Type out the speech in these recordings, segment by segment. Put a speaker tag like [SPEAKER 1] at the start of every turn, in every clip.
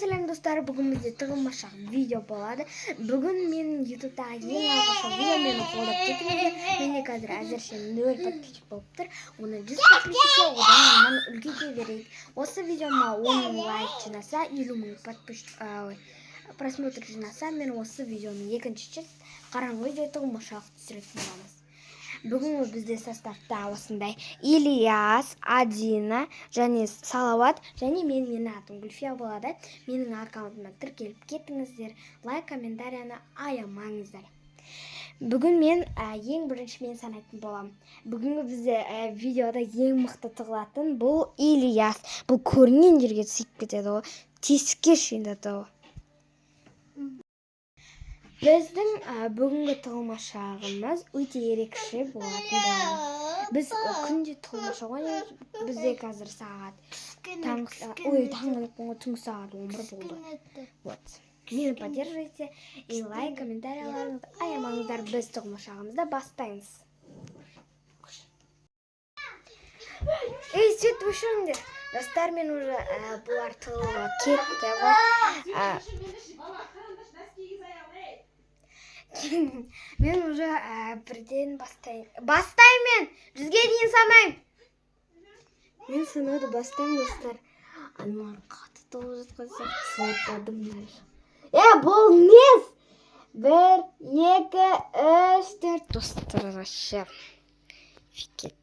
[SPEAKER 1] Сәлем достар, бүгін бізде тығылмашақ видео болады. Бүгін мен ютубтағы ең алғашқы видео мені қолдап кетіңіздер. Менде қазір әзірше 0 подписчик болып тұр. Оны 100 подписчикке одан маған үлкейте берейік. Осы видеома 10 лайк жинаса, 50 мың просмотр жинаса, мен осы видеоның екінші қараңғы үйде тығылмашақ түсіретін боламыз. Бүгін бізде составта осындай Ильяс, Адина, және Салауат, және менің атым Гүлфия болады. Менің аккаунтыма тіркеліп кетіңіздер, лайк, комментарияны аямаңыздар. Бүгін мен ең бірінші мен санайтын болам. Бүгінгі бізде видеода ең мықты тығылатын бұл Ильяс. Бұл көрінген жерге сыйып кетеді ғой, тесікке шейін. Біздің бүгінгі тығылмашағымыз өте ерекше болатын болады. Біз күнде тығылмашақ ойнаймыз. Бізде қазір сағат түнгі сағат 11 болды. Вот. Мені поддерживайте и лайк, комментарияларыңызды аямаңыздар. Біз тығылмашағымызды бастаймыз. Ей, свет өшіріңдер. Достар, мен уже бұлар тығылға кетті. Мен уже бірден бастаймын. 100-ге дейін санаймын. Мен санауды бастаймын, достар. Аналар қаты толып жатқан сауыттадым. Бұл нес? 1, 2, 3, 4. Достар, вообще. Фикет.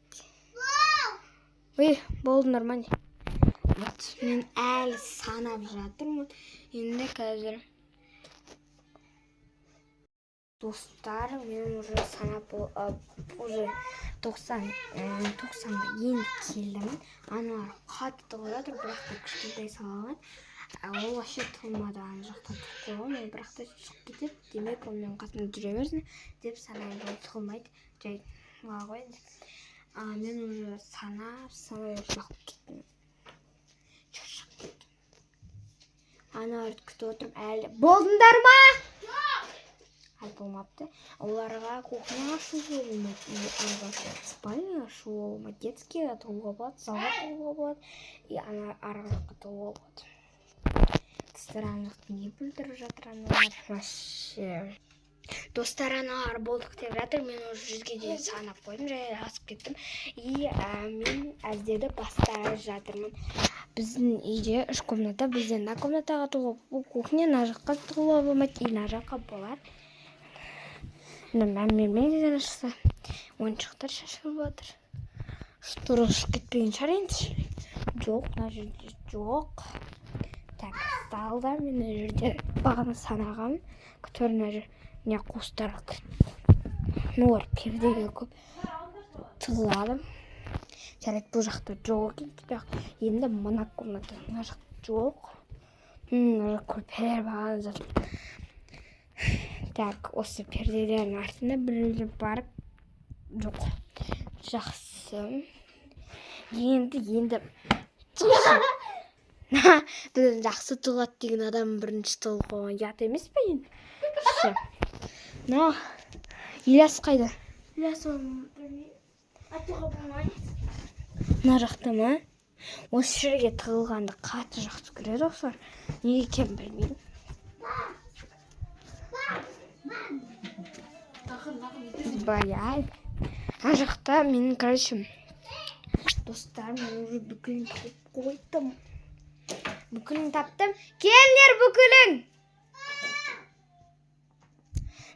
[SPEAKER 1] Ой, болды нормально. Вот, мен әлі санап жатырмын. Енді қазір. Достар, мен уже санап, уже 90-ға енді келдім. Аналар қатты тығылып жатыр, бірақ та кішкентай Салауат. Ол вообще тығылмады, ана жақтан тұрып қойған. Ол бірақ та шығып кетеді. Демек, ол менің қасымда жүре берсін деп санаймын. Ол тығылмайды. Жай қойды. Мен уже санап шығып кеттім. Шаршап кеттім. Аналар күтіп отырып әлі. Болдыңдар ма? Болмапты. Оларға кухня ашуға болмайды, спальня ашуға болмайды, детский атылуға болады, залға атылуға болады, и арғы атылуға болады. Достар, анықтың не бүлдіріп жатыр аналар? Вообще. Достар, аналар болдық деп жатыр. Мен уже 100-ге дейін санап қойдым, жай асып кеттім. И мен әздерді бастап жатырмын. Біздің үйде 3 комната, бізден на комнатаға тығылып, кухня на жаққа тығылуға болмайды, и на жаққа болады. Мән шықса, ойыншықтар шашылып жатыр. Штуры ұшып кетпеген шығар енді. Жоқ, мына жерде жоқ. Так, сталда мен мына жерде бағана санағам. Который мына жер не қуыстар. Олар пердеге көп тығылады. Жарайды, бұл жақта жоқ екен. Енді мына комната мына жақта жоқ. Мына жақ көрпелер бағана жатыр. Так, осы перделердің артында біреулер барып жоқ. Жақсы. Енді жақсы тығылады деген адам бірінші тығылып қойған ұят емес пе енді? Ильяс қайда? Ильяс атуға болмайды. Мына жақта ма? Осы жерге тығылғанды қатты жақсы көреді осылар. Неге екенін білмеймін. Баяй. Ана жақта менің, короче, достар, мен уже бүкілін тауып қойдым. Бүкілін таптым. Келіңдер бүкілін!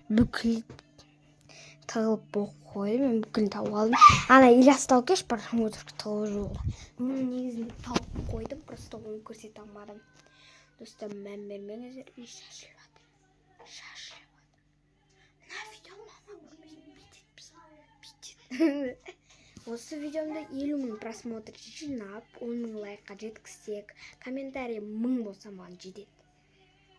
[SPEAKER 1] Бүкіл тығылып қойдым. Мен бүкілін тауып алдым. Ана Ильяс талкеш бар, өтірік тығылып жолды. Мен негізінде тауып қойдым, просто оны көрсете алмадым. Достар, мән бермеңіздер, үй шашылып жатыр. Осы видеомда 50 мың просмотр жинап, 10 мың лайкқа жеткізсек, комментарий 1000 болса маған жетеді.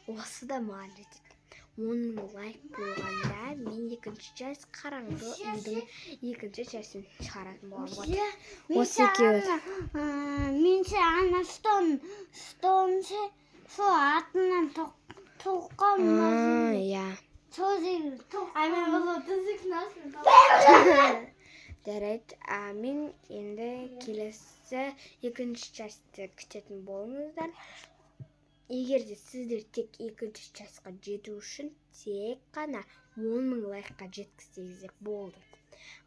[SPEAKER 1] Осы да маған жетеді. 10 мың лайк болғанда мен екінші часть қараңғы үйдің екінші частьін шығаратын боламын. Осы екеуі.
[SPEAKER 2] Мен ана сол атынан тоққан
[SPEAKER 1] Иә. Жарайды, мен енді келесі екінші частьті күтетін болыңыздар. егер де сіздер тек екінші жасқа жету үшін тек қана 10.000 лайкқа жеткізсеңіздер болды.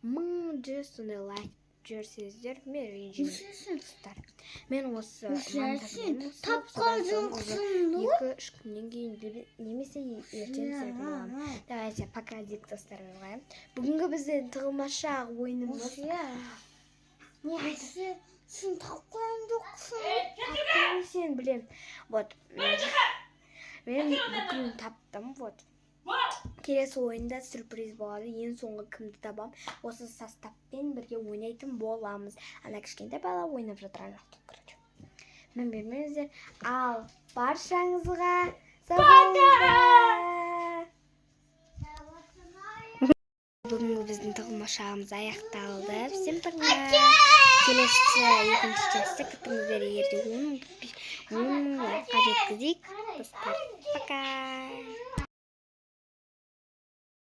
[SPEAKER 1] 1100 сондай лайк жүрсеңіздер мен ренжімеймін достар. Мен осы монтажмен
[SPEAKER 2] тапқаздың
[SPEAKER 1] 2-3 күннен кейін немесе ертең түсіретін боламын. Давайте пока деп достарға. Бүгінгі біздің тығылмашақ ойынымыз.
[SPEAKER 2] Сен тапқан жоқсың.
[SPEAKER 1] Тапқан сен білем. Вот. Мен бүкілін таптым. Вот. Келесі ойында сюрприз болады. Ең соңғы кімді табам, осы составпен бірге ойнайтын боламыз. Ана кішкентай бала ойнап жатыр ана жақта. Мен бермеңіздер. Ал баршаңызға сау Бүгінгі біздің тығылмашағымыз аяқталды. Всем пока. Келесі екінші частты күтіңіздер, егерде 10.000 лайкқа жеткізейік. Достар, пока.